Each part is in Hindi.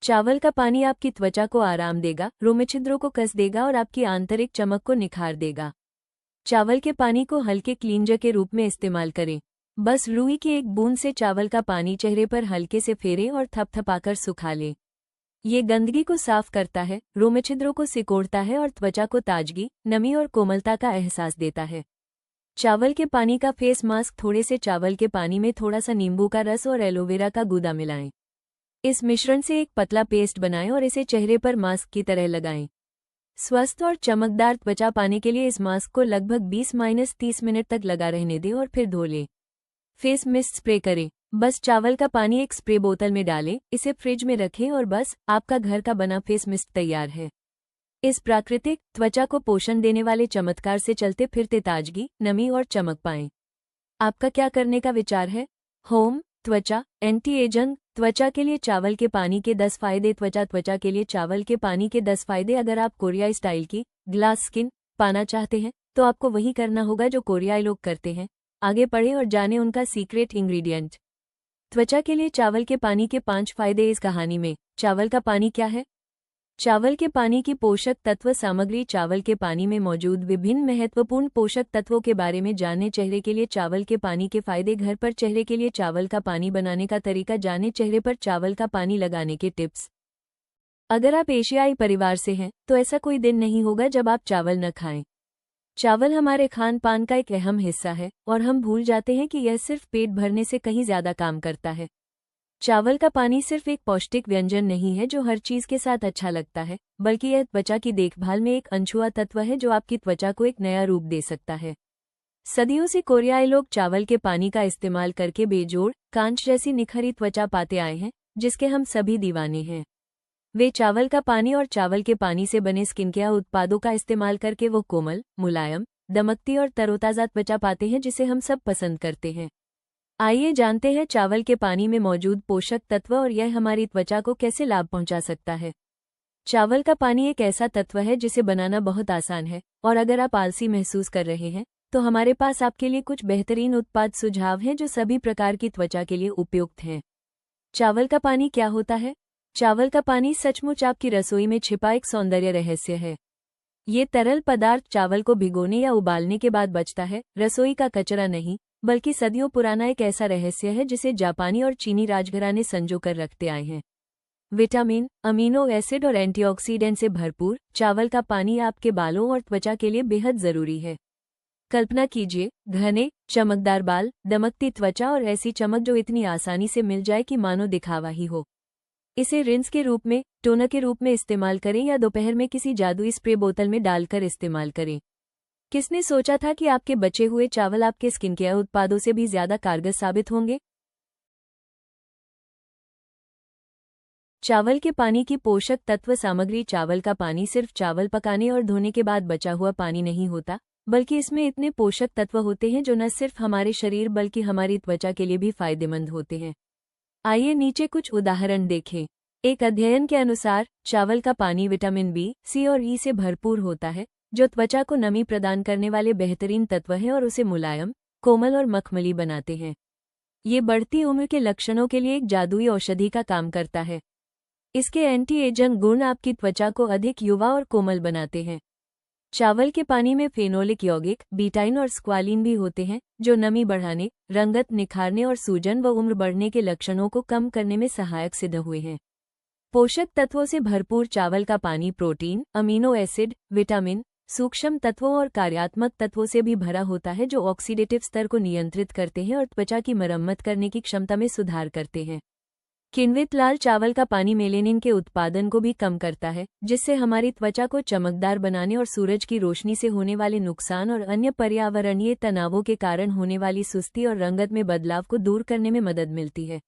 चावल का पानी आपकी त्वचा को आराम देगा, रोमछिद्रों को कस देगा और आपकी आंतरिक चमक को निखार देगा। चावल के पानी को हल्के क्लींजर के रूप में इस्तेमाल करें। बस रुई की एक बूंद से चावल का पानी चेहरे पर हल्के से फेरें और थपथपाकर सुखा लें। ये गंदगी को साफ करता है, रोमछिद्रों को सिकोड़ता है और त्वचा को ताजगी, नमी और कोमलता का एहसास देता है। चावल के पानी का फेस मास्क। थोड़े से चावल के पानी में थोड़ा सा नींबू का रस और एलोवेरा का गूदा मिलाएं। इस मिश्रण से एक पतला पेस्ट बनाएं और इसे चेहरे पर मास्क की तरह लगाएं। स्वस्थ और चमकदार त्वचा पाने के लिए इस मास्क को लगभग 20-30 मिनट तक लगा रहने दें और फिर धो लें। फेस मिस्ट स्प्रे करें। बस चावल का पानी एक स्प्रे बोतल में डालें, इसे फ्रिज में रखें और बस आपका घर का बना फेस मिस्ट तैयार है। इस प्राकृतिक त्वचा को पोषण देने वाले चमत्कार से चलते फिरते ताजगी, नमी और चमक पाएं। आपका क्या करने का विचार है? होम त्वचा एंटी एजिंग। त्वचा के लिए चावल के पानी के 10 फायदे। त्वचा के लिए चावल के पानी के 10 फायदे। अगर आप कोरियाई स्टाइल की ग्लास स्किन पाना चाहते हैं तो आपको वही करना होगा जो कोरियाई लोग करते हैं। आगे पढ़ें और जानें उनका सीक्रेट इंग्रेडिएंट। त्वचा के लिए चावल के पानी के 5 फायदे इस कहानी में। चावल का पानी क्या है? चावल के पानी की पोषक तत्व सामग्री। चावल के पानी में मौजूद विभिन्न महत्वपूर्ण पोषक तत्वों के बारे में जानें। चेहरे के लिए चावल के पानी के फायदे। घर पर चेहरे के लिए चावल का पानी बनाने का तरीका जानें। चेहरे पर चावल का पानी लगाने के टिप्स। अगर आप एशियाई परिवार से हैं तो ऐसा कोई दिन नहीं होगा जब आप चावल न खाएं। चावल हमारे खान पान का एक अहम हिस्सा है और हम भूल जाते हैं कि यह सिर्फ पेट भरने से कहीं ज्यादा काम करता है। चावल का पानी सिर्फ एक पौष्टिक व्यंजन नहीं है जो हर चीज के साथ अच्छा लगता है, बल्कि यह त्वचा की देखभाल में एक अनछुआ तत्व है जो आपकी त्वचा को एक नया रूप दे सकता है। सदियों से कोरियाई लोग चावल के पानी का इस्तेमाल करके बेजोड़ कांच जैसी निखरी त्वचा पाते आए हैं, जिसके हम सभी दीवाने हैं। वे चावल का पानी और चावल के पानी से बने स्किन केयर उत्पादों का इस्तेमाल करके वो कोमल, मुलायम, दमकती और तरोताजा त्वचा पाते हैं जिसे हम सब पसंद करते हैं। आइए जानते हैं चावल के पानी में मौजूद पोषक तत्व और यह हमारी त्वचा को कैसे लाभ पहुंचा सकता है। चावल का पानी एक ऐसा तत्व है जिसे बनाना बहुत आसान है और अगर आप आलसी महसूस कर रहे हैं तो हमारे पास आपके लिए कुछ बेहतरीन उत्पाद सुझाव हैं जो सभी प्रकार की त्वचा के लिए उपयुक्त हैं। चावल का पानी क्या होता है? चावल का पानी सचमुच आपकी रसोई में छिपा एक सौंदर्य रहस्य है। ये तरल पदार्थ चावल को भिगोने या उबालने के बाद बचता है, रसोई का कचरा नहीं, बल्कि सदियों पुराना एक ऐसा रहस्य है जिसे जापानी और चीनी राजघराने संजो कर रखते आए हैं। विटामिन, अमीनो एसिड और एंटीऑक्सीडेंट से भरपूर चावल का पानी आपके बालों और त्वचा के लिए बेहद जरूरी है। कल्पना कीजिए, घने, चमकदार बाल, दमकती त्वचा और ऐसी चमक जो इतनी आसानी से मिल जाए कि मानो दिखावा ही हो। इसे रिंस के रूप में, टोनर के रूप में इस्तेमाल करें या दोपहर में किसी जादुई स्प्रे बोतल में डालकर इस्तेमाल करें। किसने सोचा था कि आपके बचे हुए चावल आपके स्किन केयर उत्पादों से भी ज्यादा कारगर साबित होंगे? चावल के पानी की पोषक तत्व सामग्री। चावल का पानी सिर्फ चावल पकाने और धोने के बाद बचा हुआ पानी नहीं होता, बल्कि इसमें इतने पोषक तत्व होते हैं जो न सिर्फ हमारे शरीर बल्कि हमारी त्वचा के लिए भी फायदेमंद होते हैं। आइए नीचे कुछ उदाहरण देखें। एक अध्ययन के अनुसार चावल का पानी विटामिन बी, सी और ई से भरपूर होता है, जो त्वचा को नमी प्रदान करने वाले बेहतरीन तत्व हैं और उसे मुलायम, कोमल और मखमली बनाते हैं। ये बढ़ती उम्र के लक्षणों के लिए एक जादुई औषधि का काम करता है। इसके एंटी एजिंग गुण आपकी त्वचा को अधिक युवा और कोमल बनाते हैं। चावल के पानी में फेनोलिक यौगिक, बीटाइन और स्क्वालिन भी होते हैं, जो नमी बढ़ाने, रंगत निखारने और सूजन व उम्र बढ़ने के लक्षणों को कम करने में सहायक सिद्ध हुए हैं। पोषक तत्वों से भरपूर चावल का पानी प्रोटीन, अमीनो एसिड, विटामिन, सूक्ष्म तत्वों और कार्यात्मक तत्वों से भी भरा होता है जो ऑक्सीडेटिव स्तर को नियंत्रित करते हैं और त्वचा की मरम्मत करने की क्षमता में सुधार करते हैं। किण्वित लाल चावल का पानी मेलेनिन के उत्पादन को भी कम करता है, जिससे हमारी त्वचा को चमकदार बनाने और सूरज की रोशनी से होने वाले नुकसान और अन्य पर्यावरणीय तनावों के कारण होने वाली सुस्ती और रंगत में बदलाव को दूर करने में मदद मिलती है।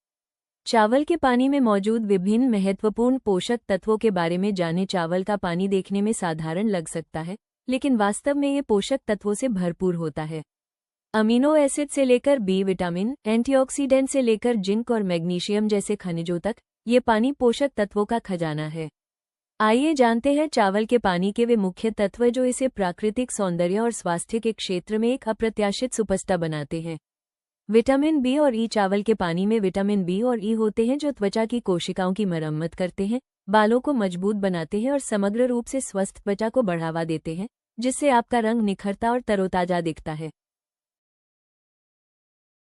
चावल के पानी में मौजूद विभिन्न महत्वपूर्ण पोषक तत्वों के बारे में जानें। चावल का पानी देखने में साधारण लग सकता है, लेकिन वास्तव में ये पोषक तत्वों से भरपूर होता है। अमीनो एसिड से लेकर बी विटामिन, एंटीऑक्सीडेंट से लेकर जिंक और मैग्नीशियम जैसे खनिजों तक, ये पानी पोषक तत्वों का खजाना है। आइए जानते हैं चावल के पानी के वे मुख्य तत्व जो इसे प्राकृतिक सौंदर्य और स्वास्थ्य के क्षेत्र में एक अप्रत्याशित सुपरस्टार बनाते हैं। विटामिन बी और ई। चावल के पानी में विटामिन बी और ई होते हैं जो त्वचा की कोशिकाओं की मरम्मत करते हैं, बालों को मजबूत बनाते हैं और समग्र रूप से स्वस्थ त्वचा को बढ़ावा देते हैं, जिससे आपका रंग निखरता और तरोताजा दिखता है।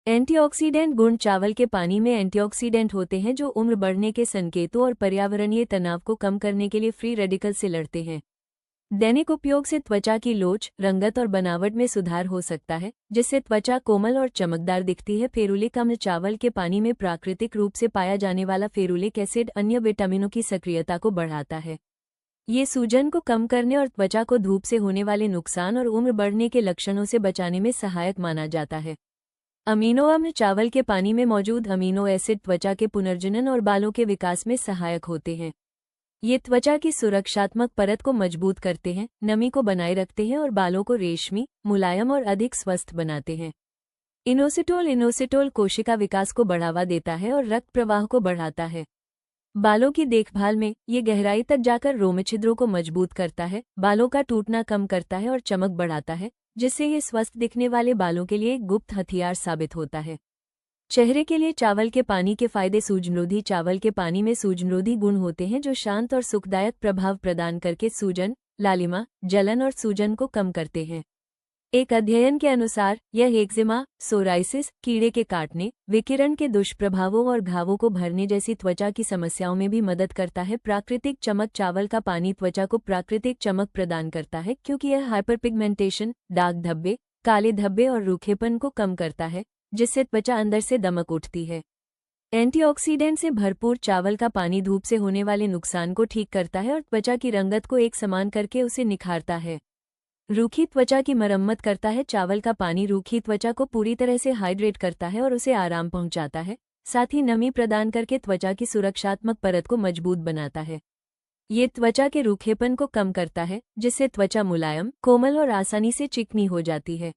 एंटीऑक्सीडेंट गुण। चावल के पानी में एंटीऑक्सीडेंट होते हैं जो उम्र बढ़ने के संकेतों और पर्यावरणीय तनाव को कम करने के लिए फ्री रेडिकल से लड़ते हैं। दैनिक उपयोग से त्वचा की लोच, रंगत और बनावट में सुधार हो सकता है, जिससे त्वचा कोमल और चमकदार दिखती है। फेरुलिक अम्ल। चावल के पानी में प्राकृतिक रूप से पाया जाने वाला फेरुलिक एसिड अन्य विटामिनों की सक्रियता को बढ़ाता है। ये सूजन को कम करने और त्वचा को धूप से होने वाले नुकसान और उम्र बढ़ने के लक्षणों से बचाने में सहायक माना जाता है। अमीनो अम्ल। चावल के पानी में मौजूद अमीनो एसिड त्वचा के पुनर्जनन और बालों के विकास में सहायक होते हैं। ये त्वचा की सुरक्षात्मक परत को मजबूत करते हैं, नमी को बनाए रखते हैं और बालों को रेशमी, मुलायम और अधिक स्वस्थ बनाते हैं। इनोसिटोल। इनोसिटोल कोशिका विकास को बढ़ावा देता है और रक्त प्रवाह को बढ़ाता है। बालों की देखभाल में ये गहराई तक जाकर रोमछिद्रों को मजबूत करता है, बालों का टूटना कम करता है और चमक बढ़ाता है, जिससे ये स्वस्थ दिखने वाले बालों के लिए एक गुप्त हथियार साबित होता है। चेहरे के लिए चावल के पानी के फायदे। सूजनरोधी। चावल के पानी में सूजनरोधी गुण होते हैं जो शांत और सुखदायक प्रभाव प्रदान करके सूजन, लालिमा, जलन और सूजन को कम करते हैं। एक अध्ययन के अनुसार यह एक्जिमा, सोराइसिस, कीड़े के काटने, विकिरण के दुष्प्रभावों और घावों को भरने जैसी त्वचा की समस्याओं में भी मदद करता है। प्राकृतिक चमक। चावल का पानी त्वचा को प्राकृतिक चमक प्रदान करता है क्योंकि यह हाइपरपिगमेंटेशन, दाग धब्बे, काले धब्बे और रूखेपन को कम करता है, जिससे त्वचा अंदर से दमक उठती है। एंटीऑक्सीडेंट से भरपूर। चावल का पानी धूप से होने वाले नुकसान को ठीक करता है और त्वचा की रंगत को एक समान करके उसे निखारता है। रूखी त्वचा की मरम्मत करता है। चावल का पानी रूखी त्वचा को पूरी तरह से हाइड्रेट करता है और उसे आराम पहुंचाता है, साथ ही नमी प्रदान करके त्वचा की सुरक्षात्मक परत को मजबूत बनाता है। ये त्वचा के रूखेपन को कम करता है, जिससे त्वचा मुलायम, कोमल और आसानी से चिकनी हो जाती है।